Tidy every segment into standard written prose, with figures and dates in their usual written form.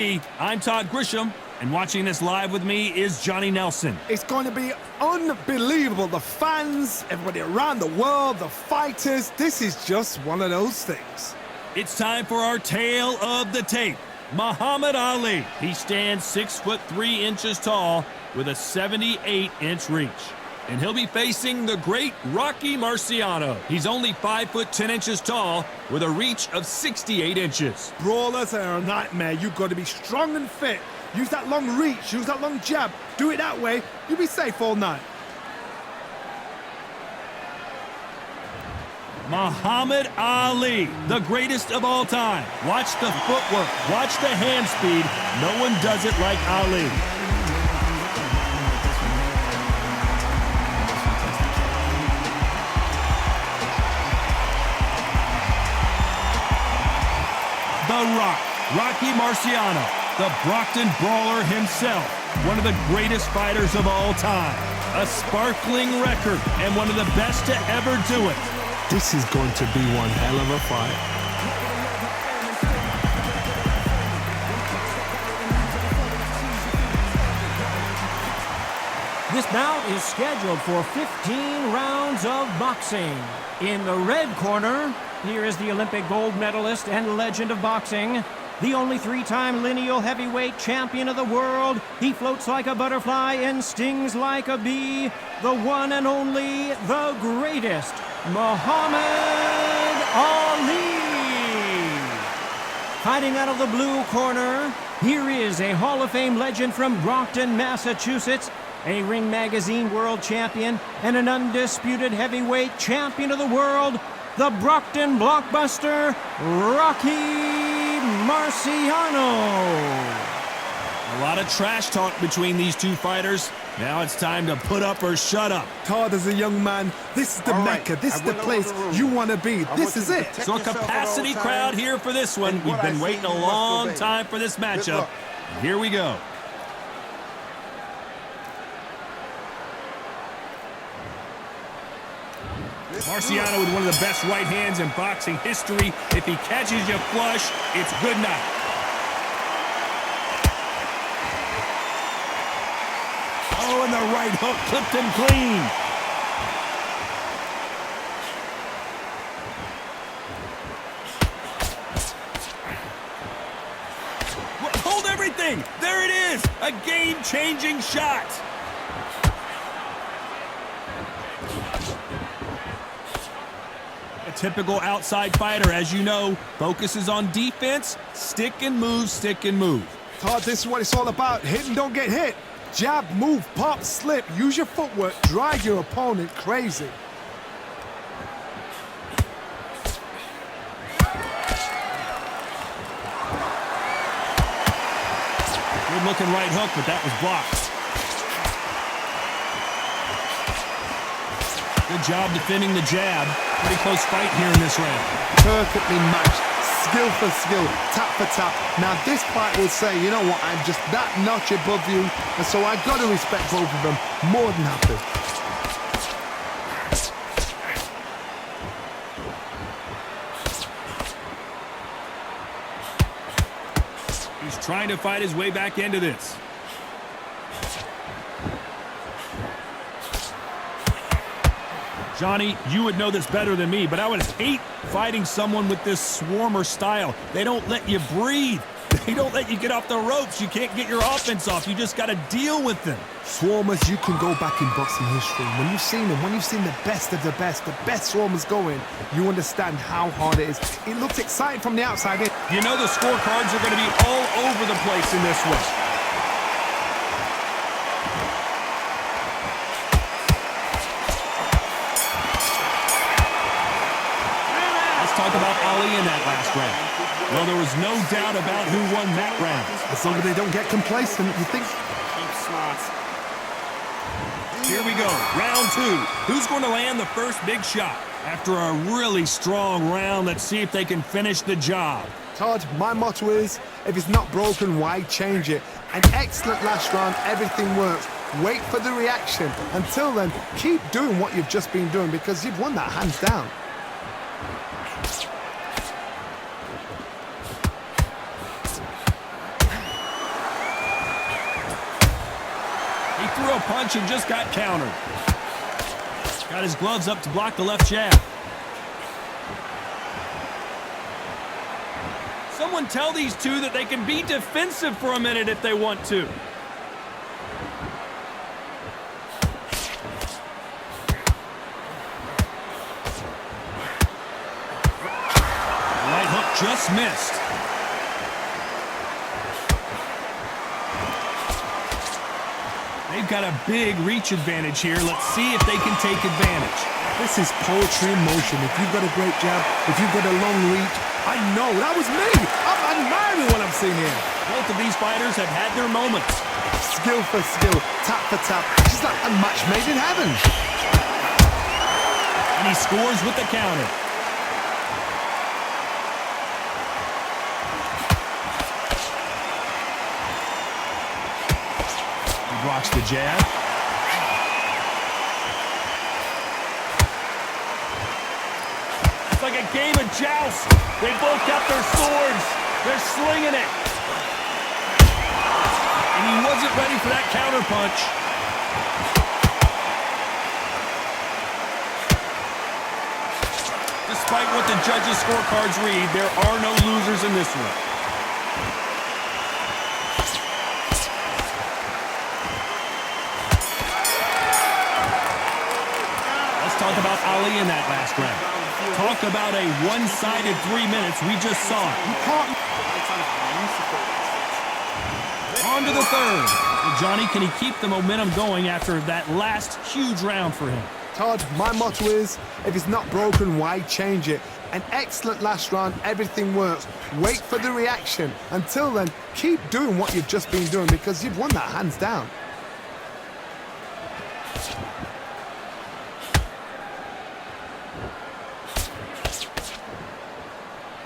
I'm Todd Grisham, and watching this live with me is Johnny Nelson. It's going to be unbelievable. The fans, everybody around the world, the fighters. This is just one of those things. It's time for our tale of the tape. Muhammad Ali. He stands 6'3" tall with a 78-inch reach. And he'll be facing the great Rocky Marciano. He's only 5'10" tall with a reach of 68 inches. Brawlers are a nightmare. You've got to be strong and fit. Use that long reach, use that long jab. Do it that way, you'll be safe all night. Muhammad Ali, the greatest of all time. Watch the footwork, watch the hand speed. No one does it like Ali. The Rock, Rocky Marciano, the Brockton Brawler himself, one of the greatest fighters of all time. A sparkling record and one of the best to ever do it. This is going to be one hell of a fight. This bout is scheduled for 15 rounds of boxing. In the red corner, here is the Olympic gold medalist and legend of boxing, the only three-time lineal heavyweight champion of the world. He floats like a butterfly and stings like a bee. The one and only, the greatest, Muhammad Ali. Fighting out of the blue corner, here is a Hall of Fame legend from Brockton, Massachusetts, a Ring Magazine world champion and an undisputed heavyweight champion of the world, the Brockton blockbuster, Rocky Marciano. A lot of trash talk between these two fighters. Now it's time to put up or shut up. Todd, as a young man, this is the Mecca. This is the place you want to be. This is it. So a capacity crowd here for this one. We've been waiting a long time for this matchup. Here we go. Marciano with one of the best right hands in boxing history. If he catches you flush, it's good night. Oh, and the right hook clipped him clean. Hold everything. There it is. A game-changing shot. A typical outside fighter, as you know, focuses on defense, stick and move, stick and move. Todd, this is what it's all about. Hit and don't get hit. Jab, move, pop, slip. Use your footwork. Drive your opponent crazy. Good-looking right hook, but that was blocked. Good job defending the jab. Pretty close fight here in this round. Perfectly matched. Skill for skill. Tap for tap. Now this fight will say, you know what, I'm just that notch above you. And so I've got to respect both of them. More than happy. He's trying to fight his way back into this. Johnny, you would know this better than me, but I would hate fighting someone with this swarmer style. They don't let you breathe. They don't let you get off the ropes. You can't get your offense off. You just got to deal with them. Swarmers, you can go back in boxing history. When you've seen them, when you've seen the best of the best swarmers going, you understand how hard it is. It looks exciting from the outside in. You know the scorecards are going to be all over the place in this one. Talk about Ali in that last round. Well, there was no doubt about who won that round. As long as they don't get complacent, you think. Here we go, round two. Who's going to land the first big shot? After a really strong round, let's see if they can finish the job. Todd, my motto is, if it's not broken, why change it? An excellent last round, everything works. Wait for the reaction. Until then, keep doing what you've just been doing because you've won that hands down. threw a punch and just got countered. Got his gloves up to block the left jab. Someone tell these two that they can be defensive for a minute if they want to. Right hook just missed. They've got a big reach advantage here. Let's see if they can take advantage. This is poetry in motion. If you've got a great jab, if you've got a long reach, I know, that was me. I'm admiring what I'm seeing here. Both of these fighters have had their moments. Skill for skill, tap for tap. Just like a match made in heaven. And he scores with the counter. He blocks the jab. It's like a game of joust. They both got their swords. They're slinging it. And he wasn't ready for that counter punch. Despite what the judges' scorecards read, there are no losers in this one. Let's talk about Ali in that last round. Talk about a one-sided 3 minutes. We just saw it. On to the third. Well, Johnny, can he keep the momentum going after that last huge round for him? Todd, my motto is, if it's not broken, why change it? An excellent last round, everything works. Wait for the reaction. Until then, keep doing what you've just been doing because you've won that hands down.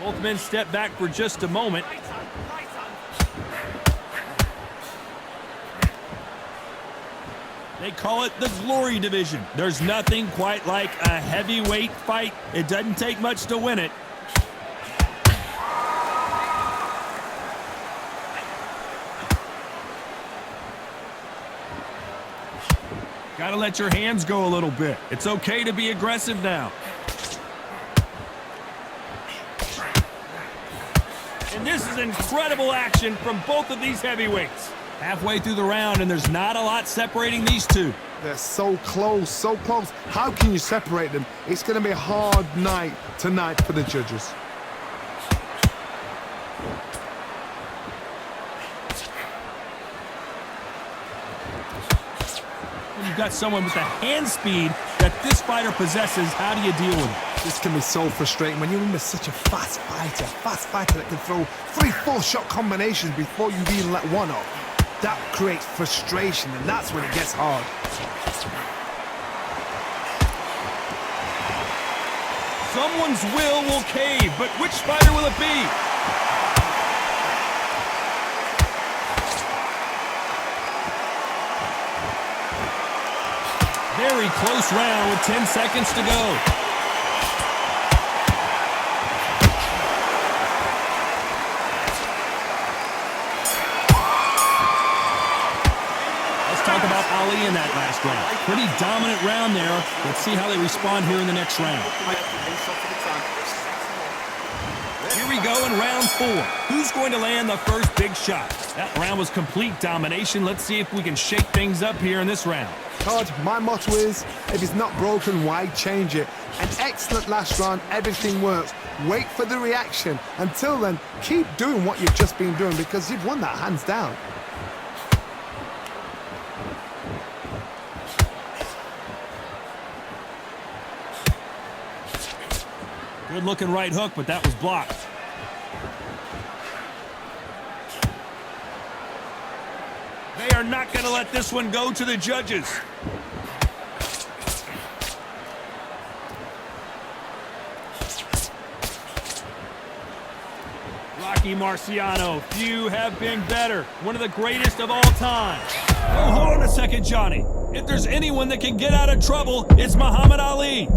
Both men step back for just a moment. They call it the Glory Division. There's nothing quite like a heavyweight fight. It doesn't take much to win it. Gotta let your hands go a little bit. It's okay to be aggressive now. And this is incredible action from both of these heavyweights. Halfway through the round, and there's not a lot separating these two. They're so close, so close. How can you separate them? It's going to be a hard night tonight for the judges. When you've got someone with the hand speed that this fighter possesses, how do you deal with it? This can be so frustrating when you're under such a fast fighter that can throw 3-4 shot combinations before you even let one off. That creates frustration, and that's when it gets hard. Someone's will cave, but which fighter will it be? Very close round with 10 seconds to go. Ali in that last round. Pretty dominant round there. Let's see how they respond here in the next round. Here we go in round 4. Who's going to land the first big shot? That round was complete domination. Let's see if we can shake things up here in this round. Todd, my motto is, if it's not broken, why change it? An excellent last round, everything works. Wait for the reaction. Until then, keep doing what you've just been doing because you've won that hands down. Good-looking right hook, but that was blocked. They are not going to let this one go to the judges. Rocky Marciano, few have been better. One of the greatest of all time. Oh, hold on a second, Johnny. If there's anyone that can get out of trouble, it's Muhammad Ali.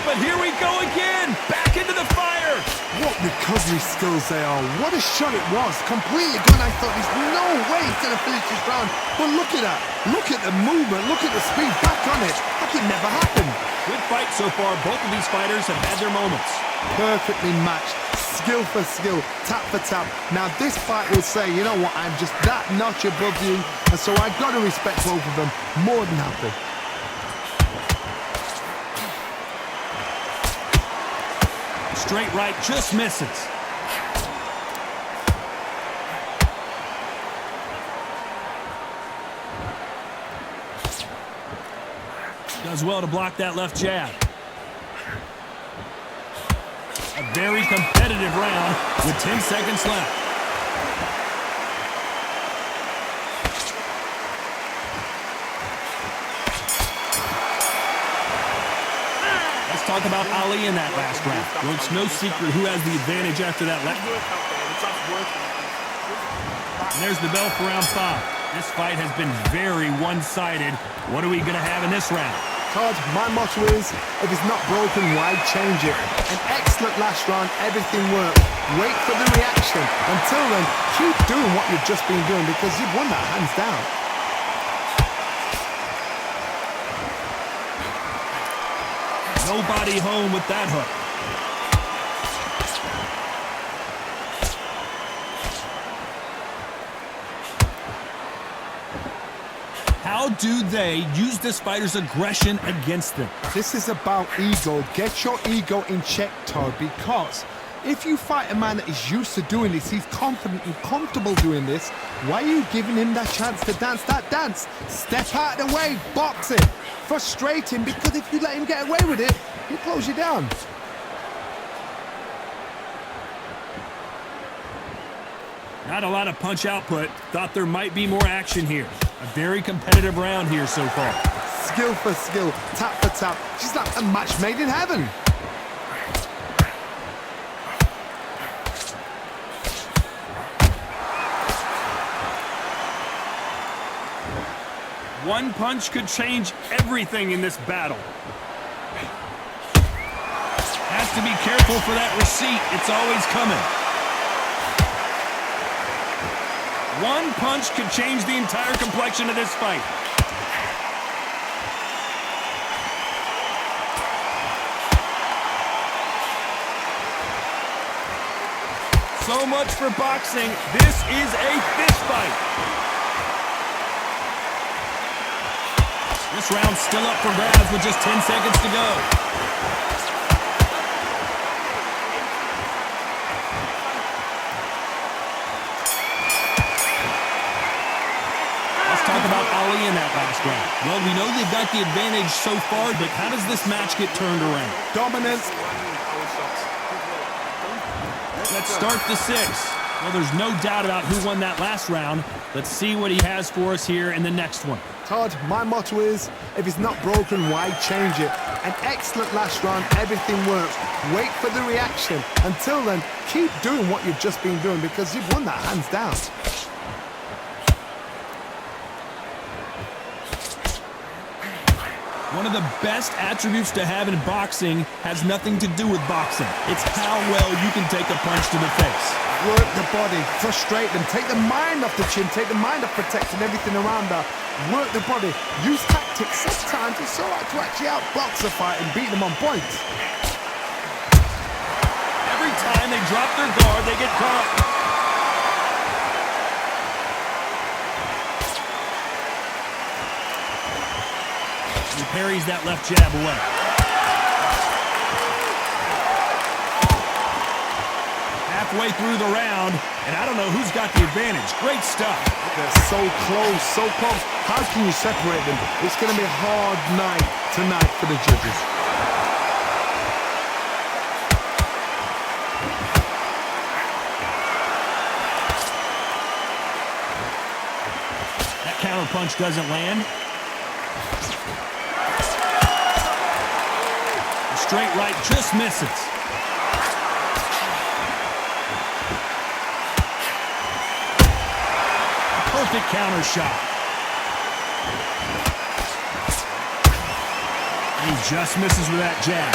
But here we go again, back into the fire. What recovery. recovery skills they are. What a shot it was. Completely gone. I thought there's no way he's going to finish this round. But look at that. Look at the movement. Look at the speed. Back on it. Like it never happened. Good fight so far. Both of these fighters have had their moments. Perfectly matched. Skill for skill. Tap for tap. Now this fight will say, you know what, I'm just that notch above you. And so I've got to respect both of them. More than happy. Straight right, just misses. Does well to block that left jab. A very competitive round with 10 seconds left. Let's talk about Ali in that last round. Well, it's no secret who has the advantage after that last. And there's the bell for round 5. This fight has been very one-sided. What are we going to have in this round? Todd, my motto is, if it's not broken, why change it? An excellent last round, everything worked. Wait for the reaction. Until then, keep doing what you've just been doing because you've won that hands down. Nobody home with that hook. How do they use this fighter's aggression against them? This is about ego. Get your ego in check, Todd, because if you fight a man that is used to doing this, he's confident and comfortable doing this, why are you giving him that chance to dance that dance? Step out of the way, box it. Frustrate him, because if you let him get away with it, he'll close you down. Not a lot of punch output. Thought there might be more action here. A very competitive round here so far. Skill for skill, tap for tap. She's like a match made in heaven. One punch could change everything in this battle. Has to be careful for that receipt. It's always coming. One punch could change the entire complexion of this fight. So much for boxing. This is a fist fight. This round's still up for grabs with just 10 seconds to go. Talk about Ali in that last round. Well, we know they've got the advantage so far, but how does this match get turned around? Dominance. Let's start the 6th. Well, there's no doubt about who won that last round. Let's see what he has for us here in the next one. Todd, my motto is, if it's not broken, why change it? An excellent last round, everything works. Wait for the reaction. Until then, keep doing what you've just been doing because you've won that hands down. One of the best attributes to have in boxing has nothing to do with boxing. It's how well you can take a punch to the face. Work the body, frustrate them, take the mind off the chin, take the mind off protecting everything around her. Work the body, use tactics. Sometimes it's so hard to actually outbox a fight and beat them on points. Every time they drop their guard, they get caught. He parries that left jab away. Halfway through the round, and I don't know who's got the advantage. Great stuff. They're so close, so close. How can you separate them? It's going to be a hard night tonight for the judges. That counter punch doesn't land. Straight right just misses. A perfect counter shot. And he just misses with that jab.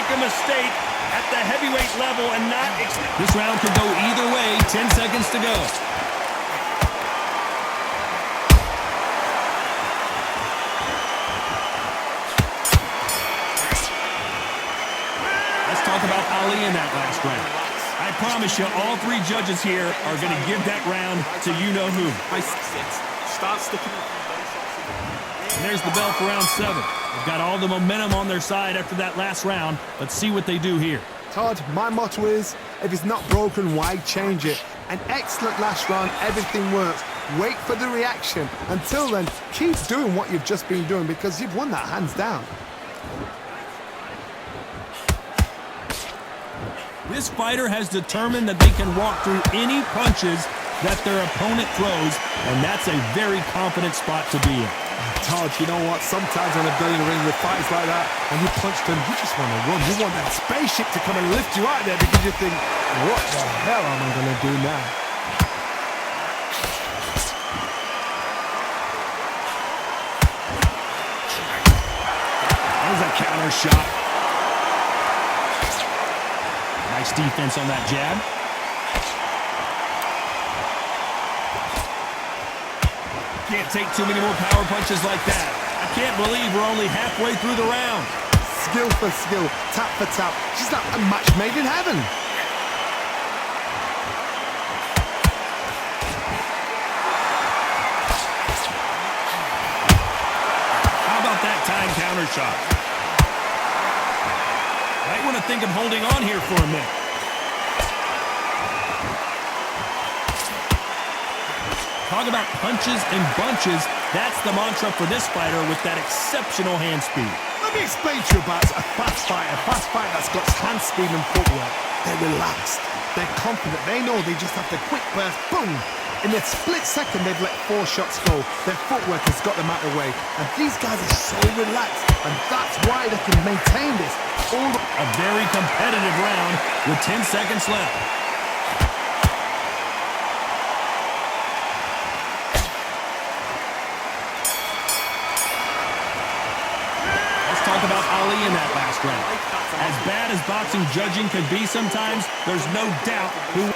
make a mistake at the heavyweight level and not... This round could go either way. 10 seconds to go. Let's talk about Ali in that last round. I promise you, all three judges here are going to give that round to you-know-who. Start sticking. And there's the bell for round 7. They've got all the momentum on their side after that last round. Let's see what they do here. Todd, my motto is, if it's not broken, why change it? An excellent last round, everything works. Wait for the reaction. Until then, keep doing what you've just been doing because you've won that hands down. This fighter has determined that they can walk through any punches that their opponent throws, and that's a very confident spot to be in. Todd, you know what? Sometimes when I've done in the ring with fights like that, and you punch them, you just want to run. You want that spaceship to come and lift you out there because you think, what the hell am I going to do now? There's a counter shot. Nice defense on that jab. Can't take too many more power punches like that. I can't believe we're only halfway through the round. Skill for skill, tap for tap. She's like a match made in heaven. How about that time counter shot? Might want to think of holding on here for a minute. Talk about punches and bunches. That's the mantra for this fighter with that exceptional hand speed. Let me explain to you about a fast fighter that's got hand speed and footwork. They're relaxed. They're confident. They know they just have the quick burst. Boom! In a split second, they've let 4 shots go. Their footwork has got them out of the way. And these guys are so relaxed. And that's why they can maintain this. A very competitive round with 10 seconds left. Talk about Ali in that last round. As bad as boxing judging can be sometimes, there's no doubt who...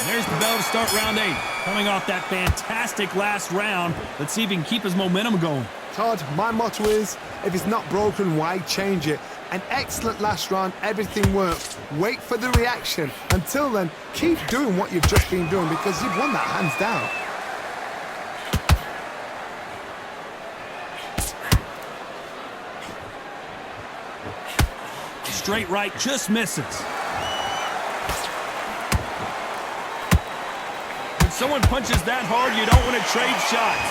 There's the bell to start round 8. Coming off that fantastic last round, let's see if he can keep his momentum going. Todd, my motto is, if it's not broken, why change it? An excellent last round, everything works. Wait for the reaction. Until then, keep doing what you've just been doing because you've won that hands down. Straight right just misses. When someone punches that hard, you don't want to trade shots.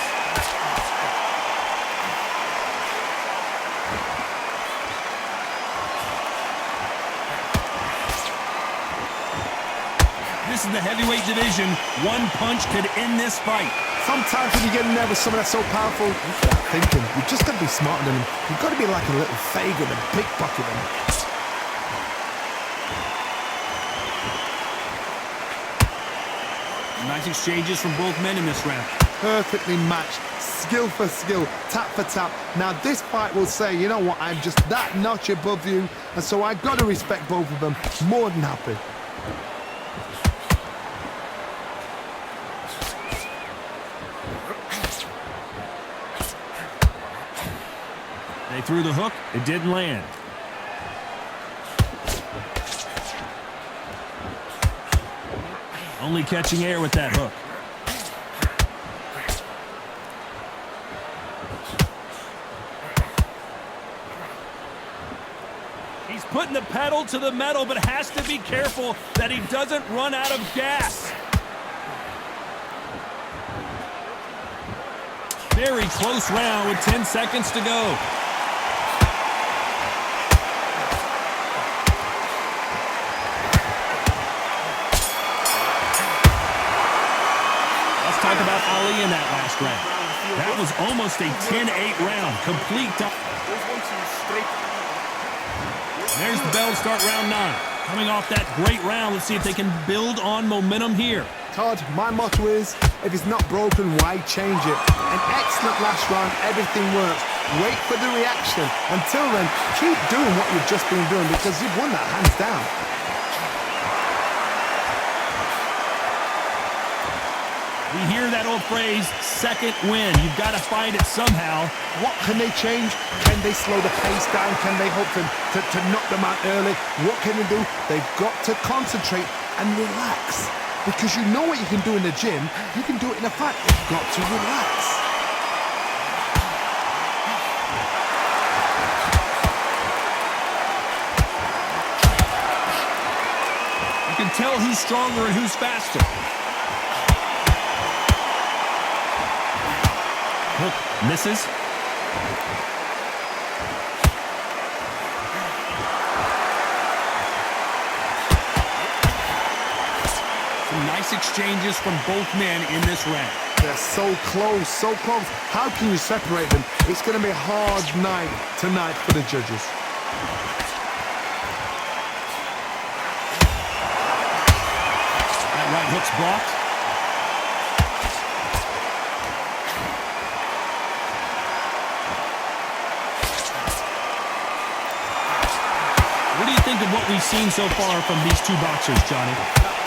This is the heavyweight division. One punch could end this fight. Sometimes when you get in there with someone that's so powerful, you start thinking, you've just got to be smarter than them. You've got to be like a little fag with a pickpocket them. Nice exchanges from both men in this round. Perfectly matched, skill for skill, tap for tap. Now this fight will say, you know what, I'm just that notch above you, and so I've got to respect both of them. More than happy. They threw the hook, it didn't land. Only catching air with that hook. He's putting the pedal to the metal, but has to be careful that he doesn't run out of gas. Very close round with 10 seconds to go. Talk about Ali in that last round. That was almost a 10-8 round. Complete. There's the bell to start round 9. Coming off that great round, let's see if they can build on momentum here. Todd, my motto is, if it's not broken, why change it? An excellent last round, everything works. wait for the reaction. Until then, keep doing what you've just been doing because you've won that hands down. We hear that old phrase, second win. You've got to find it somehow. What can they change? Can they slow the pace down? Can they hope to knock them out early? What can they do? They've got to concentrate and relax. Because you know what you can do in the gym, you can do it in a fight. You've got to relax. You can tell who's stronger and who's faster. Hook misses. Some nice exchanges from both men in this round. They're so close, so close. How can you separate them? It's going to be a hard night tonight for the judges. That right hook's blocked. What do you think of what we've seen so far from these two boxers, Johnny?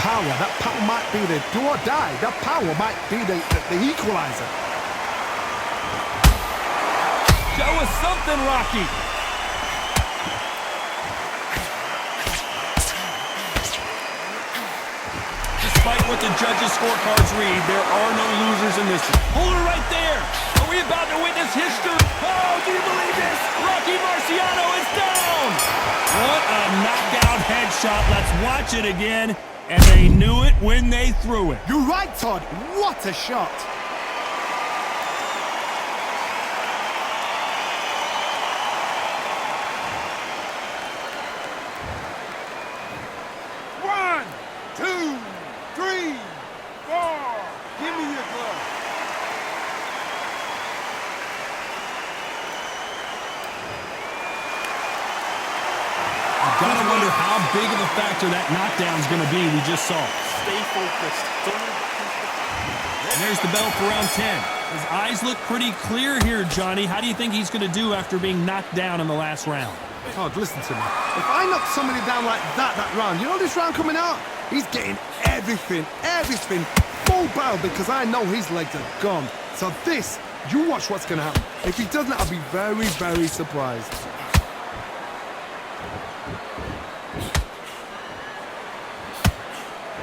That power might be the do or die. That power might be the equalizer. Show us something, Rocky. Despite what the judges' scorecards read, there are no losers in this one. Hold it right there. Are we about to witness history? Oh, do you believe this? Rocky Marciano is down. What a knockout headshot. Let's watch it again. And they knew it when they threw it. You're right, Todd. What a shot. One, two, three, four. Give me your glove. Gotta wonder how big of a factor that knockdown's gonna be we just saw. Stay focused. And there's the bell for round 10. His eyes look pretty clear here, Johnny. How do you think he's gonna do after being knocked down in the last round? Todd, listen to me. If I knock somebody down like that round, you know this round coming out? He's getting everything, full barrel because I know his legs are gone. So this, you watch what's gonna happen. If he doesn't, I'll be very, very surprised.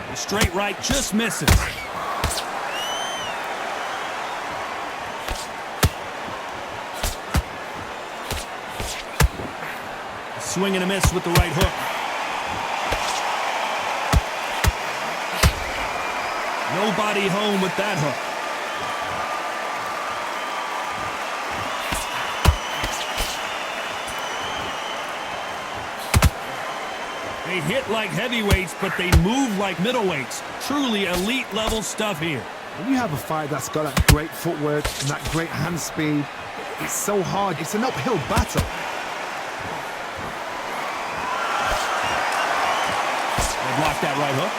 The straight right just misses. Swing and a miss with the right hook. Nobody home with that hook. They hit like heavyweights, but they move like middleweights. Truly elite level stuff here. When you have a fight that's got that great footwork and that great hand speed, it's so hard. It's an uphill battle. They blocked that right hook.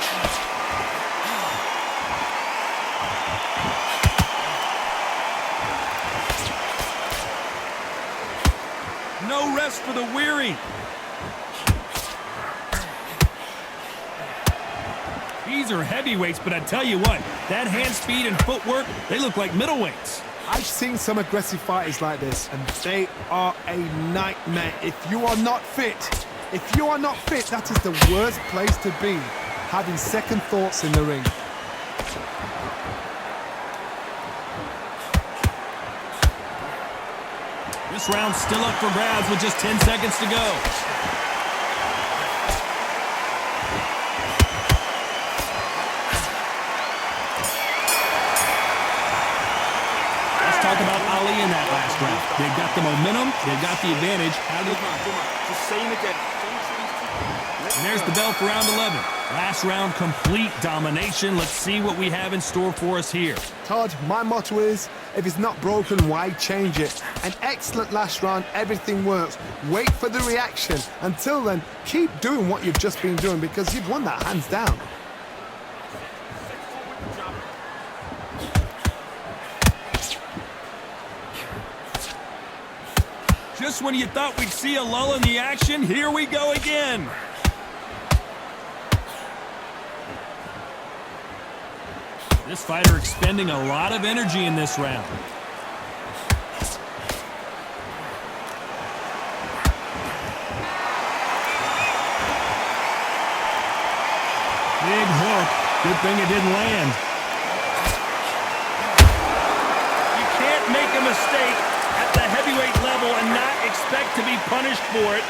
No rest for the weary. These are heavyweights, but I tell you what, that hand speed and footwork, they look like middleweights. I've seen some aggressive fighters like this, and they are a nightmare. If you are not fit, that is the worst place to be, having second thoughts in the ring. This round's still up for grabs with just 10 seconds to go. Let's talk about Ali in that last round. They've got the momentum, they've got the advantage. How do Just saying again. And there's the bell for round 11. Last round, complete domination. Let's see what we have in store for us here. Todd, my motto is, if it's not broken, why change it? An excellent last round, everything works. Wait for the reaction. Until then, keep doing what you've just been doing because you've won that hands down. Just when you thought we'd see a lull in the action, here we go again. This fighter expending a lot of energy in this round. Big hook. Good thing it didn't land. You can't make a mistake at the heavyweight level and not expect to be punished for it.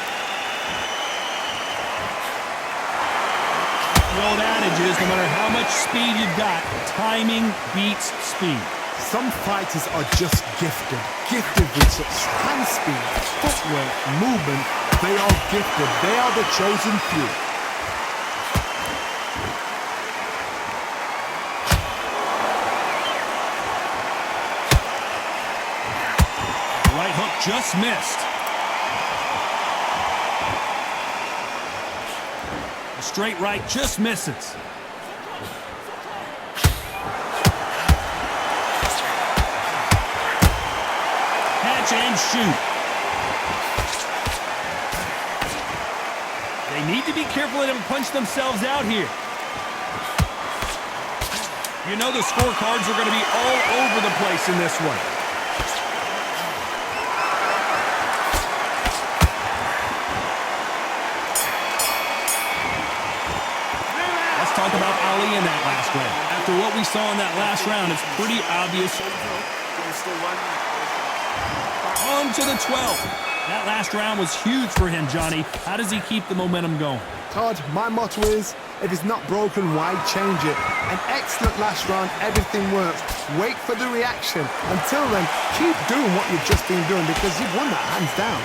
The old adage is, no matter how much speed you've got, timing beats speed. Some fighters are just gifted. Gifted with such hand speed, footwork, movement. They are gifted. They are the chosen few. Right hook just missed. The straight right just misses. Catch and shoot. They need to be careful they don't punch themselves out here. You know the scorecards are going to be all over the place in this one. Talk about Ali in that last round. After what we saw in that last round, it's pretty obvious. On to the 12th. That last round was huge for him, Johnny. How does he keep the momentum going? Todd, my motto is, if it's not broken, why change it? An excellent last round, everything works. Wait for the reaction. Until then, keep doing what you've just been doing because you've won that hands down.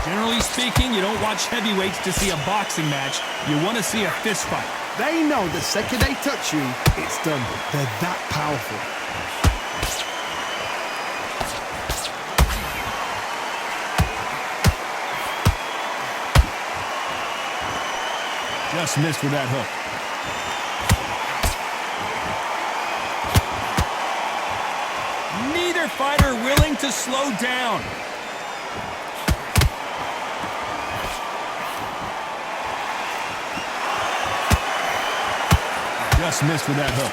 Generally speaking, you don't watch heavyweights to see a boxing match. You want to see a fist fight. They know the second they touch you, it's done. They're that powerful. Just missed with that hook. Neither fighter willing to slow down. Just missed with that hook.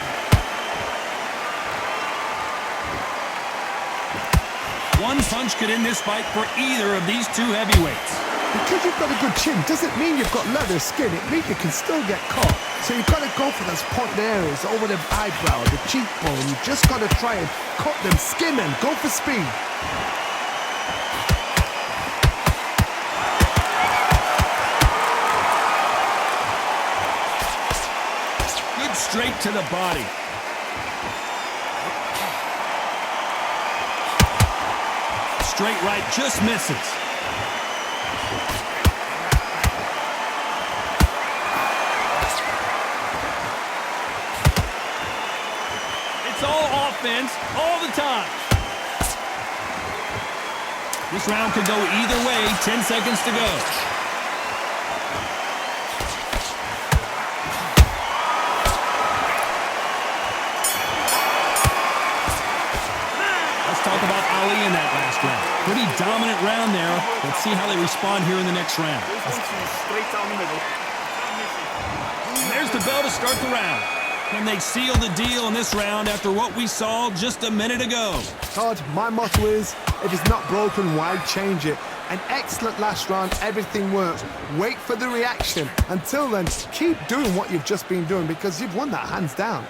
One punch could end this fight for either of these two heavyweights. Because you've got a good chin doesn't mean you've got leather skin. It means you can still get caught. So you've got to go for those point areas over the eyebrow, the cheekbone. You've just got to try and cut them, skin them, go for speed. Straight to the body. Straight right just misses. It's all offense all the time. This round could go either way. 10 seconds to go. Talk about Ali in that last round. Pretty dominant round there. Let's see how they respond here in the next round. Straight down the middle. And there's the bell to start the round. Can they seal the deal in this round after what we saw just a minute ago? Todd, my motto is, if it's not broken, why change it? An excellent last round, everything works. Wait for the reaction. Until then, keep doing what you've just been doing because you've won that hands down.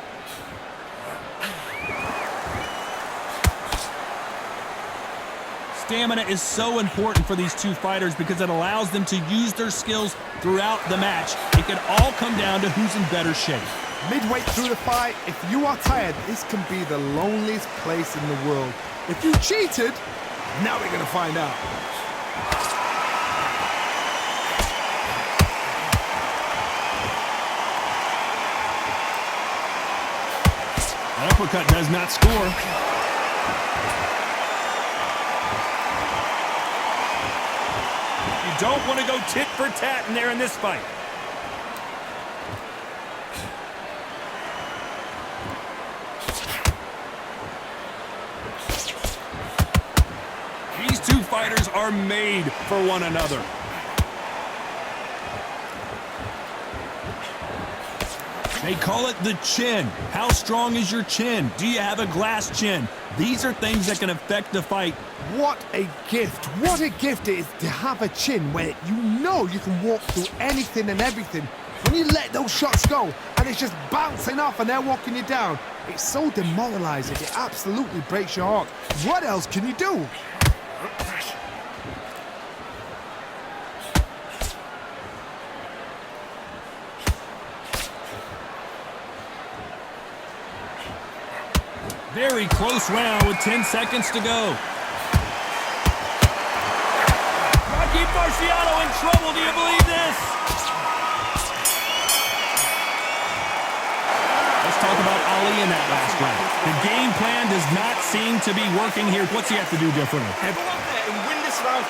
Stamina is so important for these two fighters because it allows them to use their skills throughout the match. It can all come down to who's in better shape. Midway through the fight, if you are tired, this can be the loneliest place in the world. If you cheated, now we're going to find out. An uppercut does not score. You don't want to go tit for tat in there in this fight. fighters are made for one another. They call it the chin. How strong is your chin? Do you have a glass chin? These are things that can affect the fight. What a gift. What a gift it is to have a chin where you know you can walk through anything and everything. When you let those shots go and it's just bouncing off and they're walking you down, it's so demoralizing. It absolutely breaks your heart. What else can you do? Very close round with 10 seconds to go. Rocky Marciano in trouble. Do you believe this? Let's talk about Ali in that last round. The game plan does not seem to be working here. What's he have to do differently? Go out there and win this round.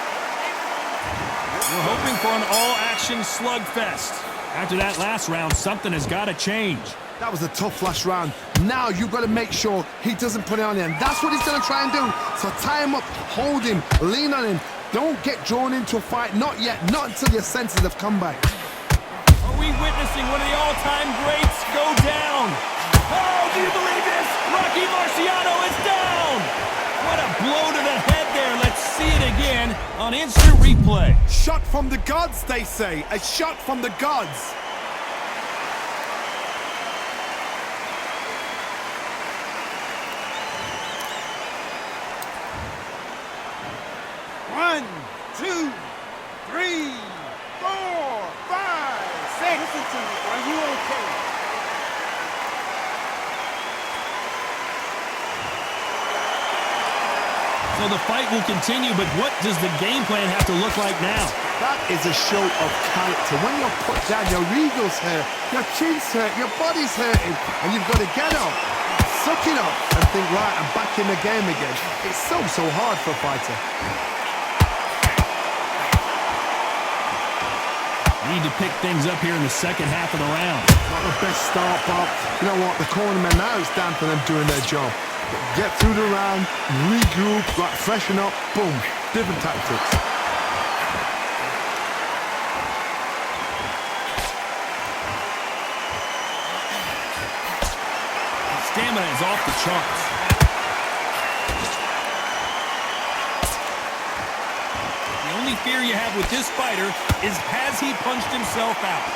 We're hoping for an all-action slugfest. After that last round, something has got to change. That was a tough last round. Now you've got to make sure he doesn't put it on you. And that's what he's going to try and do. So tie him up, hold him, lean on him. Don't get drawn into a fight. Not yet. Not until your senses have come back. Are we witnessing one of the all-time greats go down? Oh, do you believe this? Rocky Marciano is down! What a blow to the head there. Let's see it again on instant replay. Shot from the gods, they say. A shot from the gods. One, two, three, four, five, six. Listen to me. Are you okay? So the fight will continue, but what does the game plan have to look like now? That is a show of character. When you're put down, your eagles hurt, your chin's hurt, your body's hurting, and you've got to get up, suck it up, and think, right, I'm back in the game again. It's so hard for a fighter. Need to pick things up here in the second half of the round. Not the best start, but you know what? The cornermen now is down for them doing their job. Get through the round, regroup, right, freshen up, boom, different tactics. Stamina is off the charts. The only fear you have with this fighter is, has he punched himself out?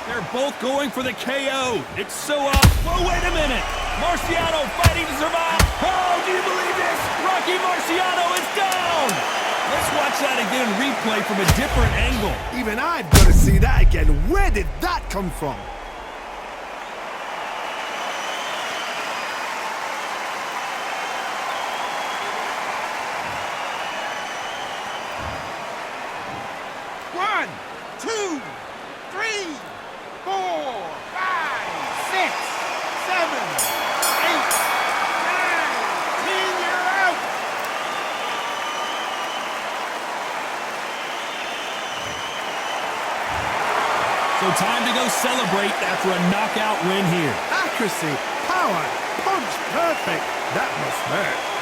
They're both going for the KO. It's so up. Whoa, wait a minute. Marciano fighting to survive. Oh, do you believe this? Rocky Marciano is down. Let's watch that again in replay from a different angle. Even I've got to see that again. Where did that come from? One, two, three, four, five, six, seven, eight, nine, 10. You're out. So time to go celebrate after a knockout win here. Accuracy, power, punch, perfect. That must hurt.